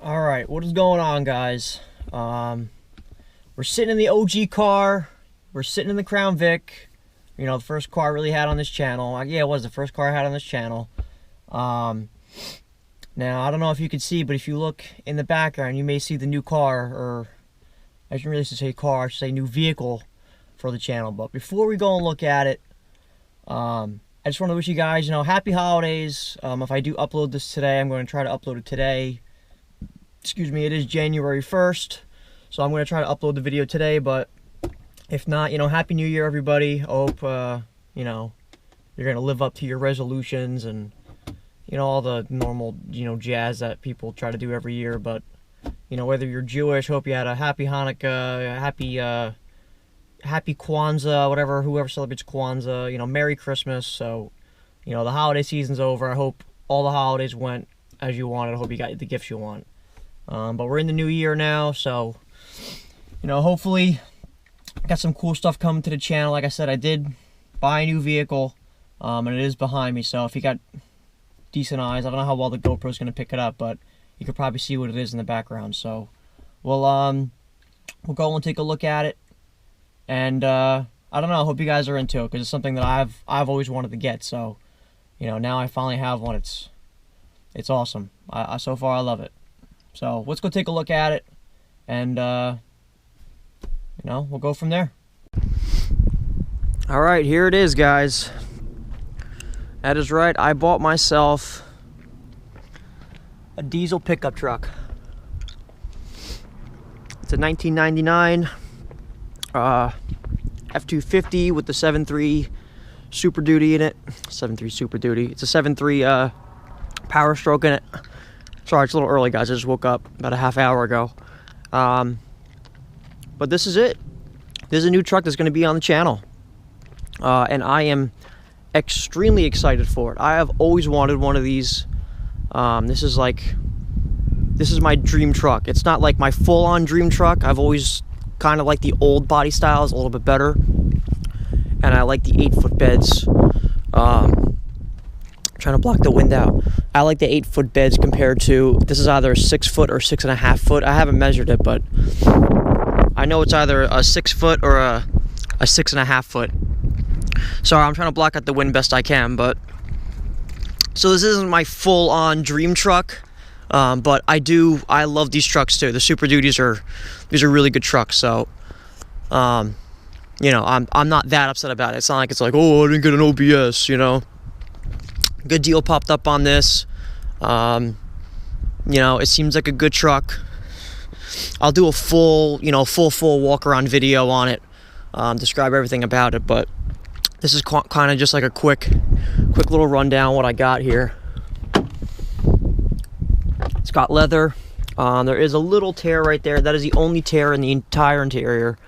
All right, what is going on, guys? We're sitting in the OG car. We're sitting in the Crown Vic. You know, the first car I really had on this channel. Yeah, it was the first car I had on this channel. Now, I don't know if you can see, but if you look in the background, you may see the new car, or I shouldn't really say car, I should say new vehicle for the channel. But before we go and look at it, I just want to wish you guys, happy holidays. If I do upload this today, I'm going to try to upload it today. Excuse me, it is January 1st, so I'm going to try to upload the video today, but if not, Happy New Year, everybody. I hope, you're going to live up to your resolutions and, all the normal, jazz that people try to do every year. But, whether you're Jewish, hope you had a happy Hanukkah, happy Kwanzaa, whoever celebrates Kwanzaa, Merry Christmas. So, the holiday season's over. I hope all the holidays went as you wanted. I hope you got the gifts you want. But we're in the new year now, so, hopefully I got some cool stuff coming to the channel. Like I said, I did buy a new vehicle, and it is behind me, so if you got decent eyes, I don't know how well the GoPro's going to pick it up, but you could probably see what it is in the background. So we'll go and take a look at it, and I don't know, I hope you guys are into it, because it's something that I've always wanted to get. So, now I finally have one. It's awesome. So far I love it. So let's go take a look at it, and we'll go from there. All right, here it is, guys. That is right, I bought myself a diesel pickup truck. It's a 1999 F-250 with the 7.3 Super Duty in it. 7.3 Super Duty. It's a 7.3 Power Stroke in it. Sorry, it's a little early, guys. I just woke up about a half hour ago. But this is it. This is a new truck that's going to be on the channel. And I am extremely excited for it. I have always wanted one of these. This is my dream truck. It's not like my full-on dream truck. I've always kind of liked the old body styles a little bit better. And I like the 8-foot beds. Trying to block the wind out. I like the 8-foot beds compared to, this is either a 6-foot or 6.5 foot. I haven't measured it, but I know it's either a 6-foot or a 6.5 foot. Sorry, I'm trying to block out the wind best I can, but so this isn't my full-on dream truck, but I love these trucks too. The Super Duties these are really good trucks. So, I'm not that upset about it. It's not like it's like, oh, I didn't get an OBS, Good deal popped up on this. It seems like a good truck. I'll do a full walk around video on it, describe everything about it, but this is kind of just like a quick little rundown what I got here. It's got leather. There is a little tear right there. That is the only tear in the entire interior.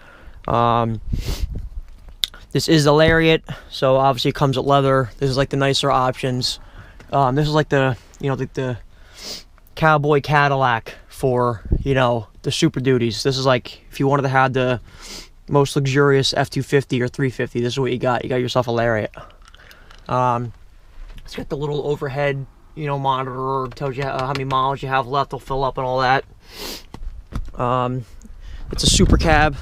This is the Lariat, so obviously it comes with leather. This is like the nicer options. This is like the cowboy Cadillac for, the Super Duties. This is like, if you wanted to have the most luxurious F-250 or 350, this is what you got. You got yourself a Lariat. It's got the little overhead, monitor, tells you how many miles you have left, will fill up and all that. It's a super cab.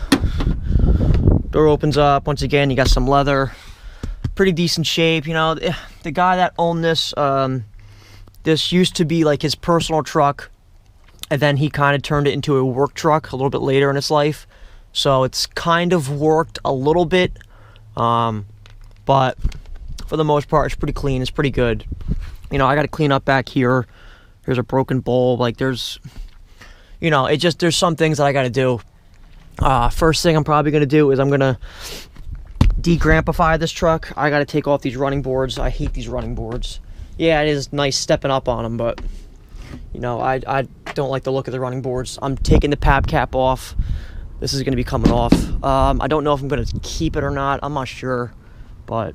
Door opens up. Once again, you got some leather. Pretty decent shape. The guy that owned this, this used to be like his personal truck, and then he kind of turned it into a work truck a little bit later in its life. So it's kind of worked a little bit, but for the most part, it's pretty clean. It's pretty good. I got to clean up back here. Here's a broken bowl. Like there's there's some things that I got to do. First thing I'm probably going to do is I'm going to de-grampify this truck. I got to take off these running boards. I hate these running boards. Yeah, it is nice stepping up on them, but, I don't like the look of the running boards. I'm taking the pap cap off. This is going to be coming off. I don't know if I'm going to keep it or not. I'm not sure, but,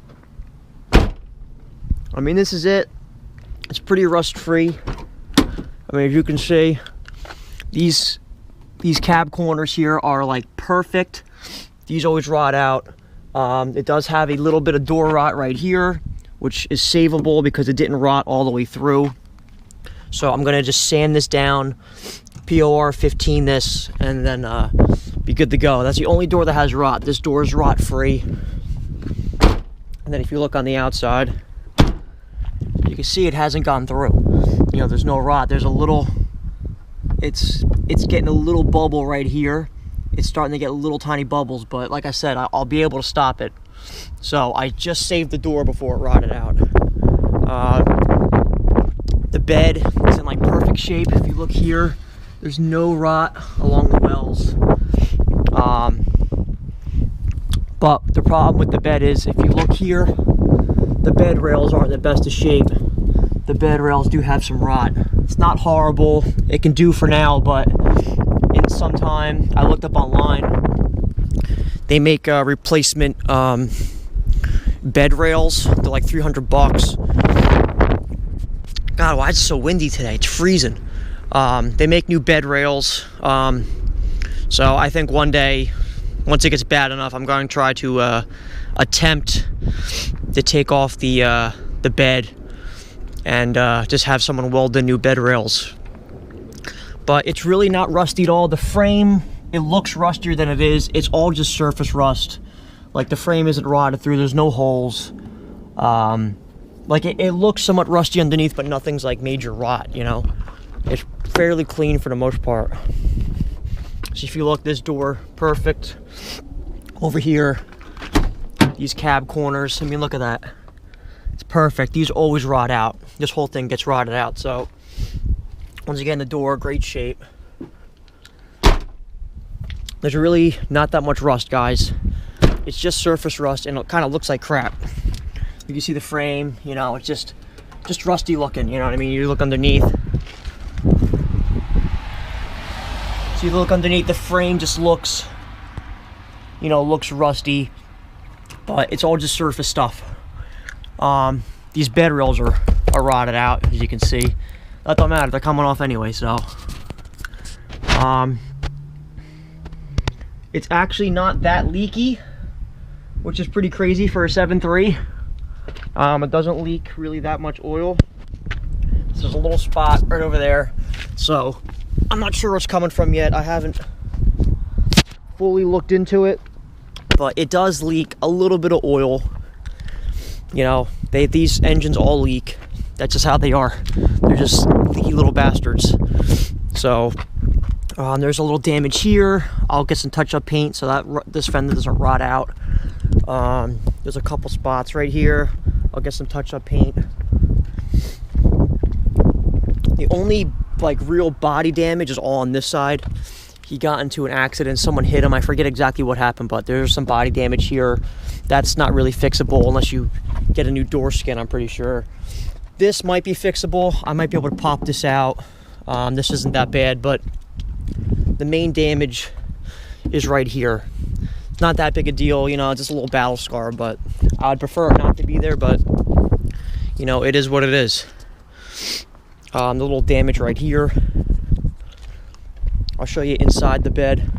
this is it. It's pretty rust-free. As you can see, these cab corners here are like perfect. These always rot out. It does have a little bit of door rot right here, which is savable because it didn't rot all the way through. So I'm gonna just sand this down, POR 15 this, and then be good to go. That's the only door that has rot. This door is rot free. And then if you look on the outside, you can see it hasn't gone through. You know, there's no rot. There's a little, it's getting a little bubble right here. It's starting to get little tiny bubbles, but like I said, I'll be able to stop it. So I just saved the door before it rotted out. The bed is in like perfect shape. If you look here, there's no rot along the wells. But the problem with the bed is, if you look here, the bed rails aren't in the best of shape. The bed rails do have some rot. It's not horrible. It can do for now, but in some time, I looked up online, they make replacement bed rails. They're like $300. God, why is it so windy today? It's freezing. They make new bed rails. So I think one day, once it gets bad enough, I'm going to try to attempt to take off the bed and just have someone weld the new bed rails. But it's really not rusty at all. The frame, it looks rustier than it is. It's all just surface rust. Like, the frame isn't rotted through. There's no holes. Like, it looks somewhat rusty underneath, but nothing's like major rot, you know. It's fairly clean for the most part. So if you look, this door, perfect. Over here, these cab corners, I mean, look at that. It's perfect. These always rot out. This whole thing gets rotted out. So once again, the door, great shape. There's really not that much rust, guys. It's just surface rust, and it kind of looks like crap. You can see the frame, you know, it's just rusty looking, you know what I mean? You look underneath. So you look underneath, the frame just looks, you know, looks rusty, but it's all just surface stuff. These bed rails are rotted out, as you can see. That don't matter, they're coming off anyway, so. It's actually not that leaky, which is pretty crazy for a 7.3. It doesn't leak really that much oil. So there's a little spot right over there. So I'm not sure what's coming from yet. I haven't fully looked into it, but it does leak a little bit of oil. You know, these engines all leak. That's just how they are. They're just leaky little bastards. So there's a little damage here. I'll get some touch-up paint so that this fender doesn't rot out. There's a couple spots right here. I'll get some touch-up paint. The only like real body damage is all on this side. He got into an accident, someone hit him. I forget exactly what happened, but there's some body damage here. That's not really fixable unless you get a new door skin, I'm pretty sure. This might be fixable. I might be able to pop this out. This isn't that bad, but the main damage is right here. It's not that big a deal, you know, it's just a little battle scar, but I'd prefer it not to be there, but you know, it is what it is. The little damage right here. I'll show you inside the bed.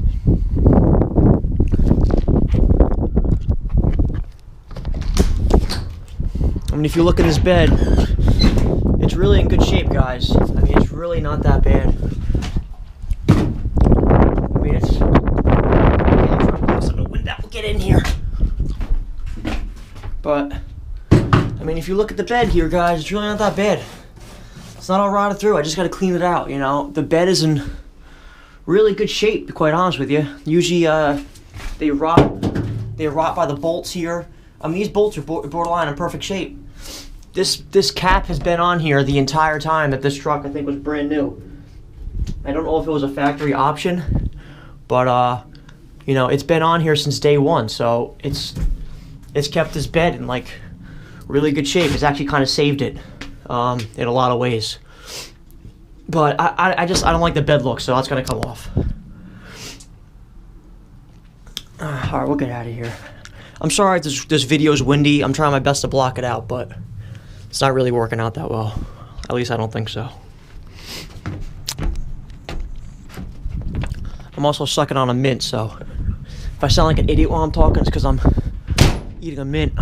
I mean, if you look at this bed, it's really in good shape, guys. I mean, it's really not that bad. I mean, it's... I'm trying to close the window, get in here. But, I mean, if you look at the bed here, guys, it's really not that bad. It's not all rotted through. I just got to clean it out, you know. The bed is in really good shape, to be quite honest with you. Usually, they rot by the bolts here. I mean, these bolts are borderline in perfect shape. This cap has been on here the entire time that this truck, I think, was brand new. I don't know if it was a factory option, but you know, it's been on here since day one, so it's kept this bed in like really good shape. It's actually kind of saved it in a lot of ways. But I don't like the bed look, so that's gonna come off. All right, we'll get out of here. I'm sorry if this video is windy. I'm trying my best to block it out, but it's not really working out that well. At least I don't think so. I'm also sucking on a mint, so if I sound like an idiot while I'm talking, it's because I'm eating a mint.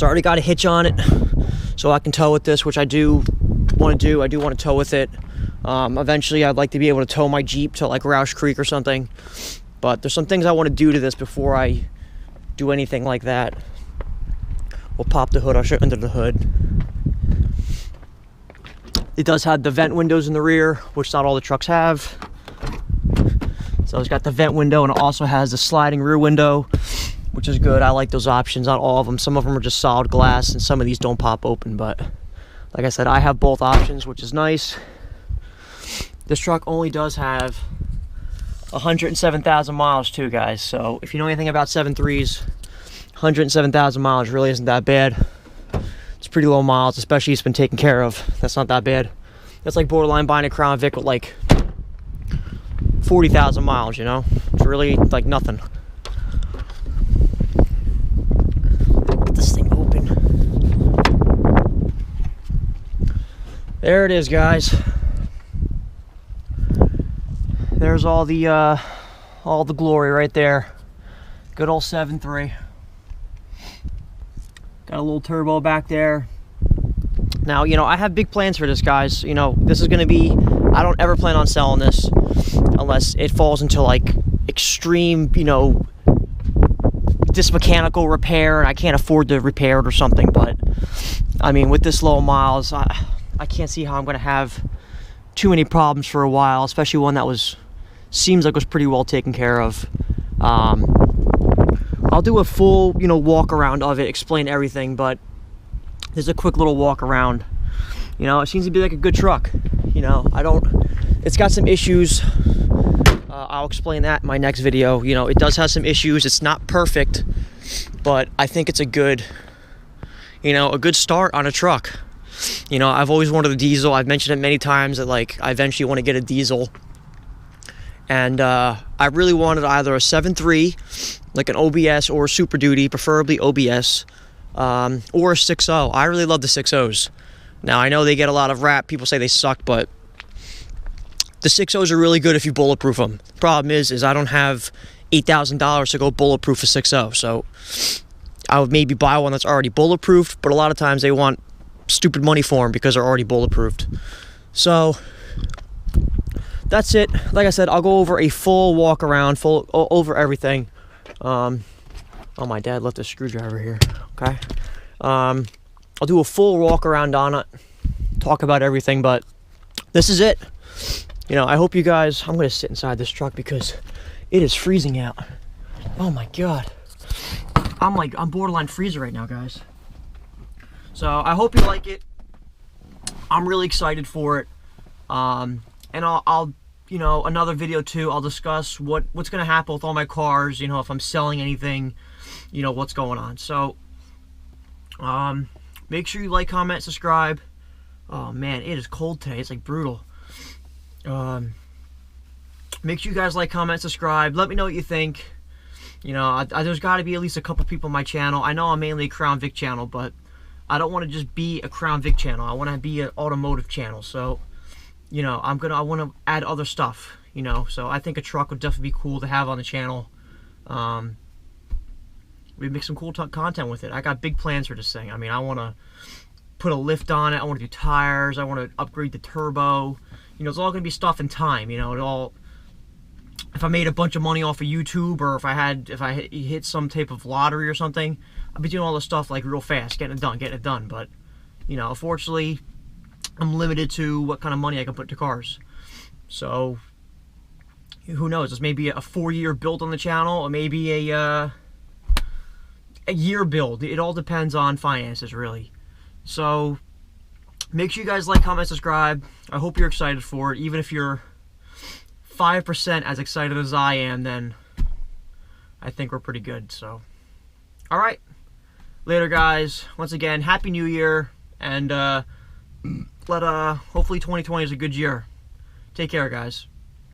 It's already got a hitch on it, so I can tow with this, which I do want to do. I do want to tow with it. Eventually, I'd like to be able to tow my Jeep to like Roush Creek or something. But there's some things I want to do to this before I do anything like that. We'll pop the hood. I'll show you under the hood. It does have the vent windows in the rear, which not all the trucks have. So it's got the vent window, and it also has the sliding rear window, which is good. I like those options. Not all of them. Some of them are just solid glass, and some of these don't pop open. But like I said, I have both options, which is nice. This truck only does have 107,000 miles too, guys. So if you know anything about 7.3s, 107,000 miles really isn't that bad. It's pretty low miles, especially if it's been taken care of. That's not that bad. That's like borderline buying a Crown Vic with like 40,000 miles, you know? It's really like nothing. Get this thing open. There it is, guys. There's all the glory right there. Good old 7.3. Got a little turbo back there. Now, you know, I have big plans for this, guys. You know, this is going to be, I don't ever plan on selling this unless it falls into like extreme, you know, this mechanical repair and I can't afford to repair it or something. But I mean, with this low miles, I can't see how I'm going to have too many problems for a while, especially one that seems like was pretty well taken care of. I'll do a full, you know, walk around of it, explain everything, but there's a quick little walk around. You know, it seems to be like a good truck. You know, it's got some issues. I'll explain that in my next video. You know, it does have some issues. It's not perfect, but I think it's a good, you know, a good start on a truck. You know, I've always wanted a diesel. I've mentioned it many times that like I eventually want to get a diesel. And I really wanted either a 7.3, like an OBS, or a Super Duty, preferably OBS, or a 6.0. I really love the 6.0s. Now, I know they get a lot of rap. People say they suck, but the 6.0s are really good if you bulletproof them. The problem is I don't have $8,000 to go bulletproof a 6.0. So I would maybe buy one that's already bulletproofed, but a lot of times they want stupid money for them because they're already bulletproofed. So that's it. Like I said, I'll go over a full walk around, over everything. Oh, my dad left a screwdriver here. Okay. I'll do a full walk around on it, talk about everything, but this is it. You know, I hope you guys, I'm going to sit inside this truck because it is freezing out. Oh my God. I'm borderline freezer right now, guys. So I hope you like it. I'm really excited for it. And I'll you know, another video too, I'll discuss what's going to happen with all my cars, you know, if I'm selling anything, you know, what's going on. So, make sure you like, comment, subscribe. Oh man, it is cold today. It's like brutal. Make sure you guys like, comment, subscribe. Let me know what you think. You know, there's got to be at least a couple people on my channel. I know I'm mainly a Crown Vic channel, but I don't want to just be a Crown Vic channel. I want to be an automotive channel. So, you know, I want to add other stuff, you know, so I think a truck would definitely be cool to have on the channel. We make some cool content with it. I got big plans for this thing. I mean, I want to put a lift on it. I want to do tires. I want to upgrade the turbo. You know, it's all going to be stuff in time, you know, if I made a bunch of money off of YouTube, or if I hit some type of lottery or something, I'd be doing all this stuff like real fast, getting it done. But, you know, unfortunately, I'm limited to what kind of money I can put into cars. So, who knows? This may be a 4-year build on the channel, or maybe a year build. It all depends on finances, really. So, make sure you guys like, comment, subscribe. I hope you're excited for it. Even if you're 5% as excited as I am, then I think we're pretty good. So, alright. Later, guys. Once again, Happy New Year. And, hopefully 2020 is a good year. Take care, guys.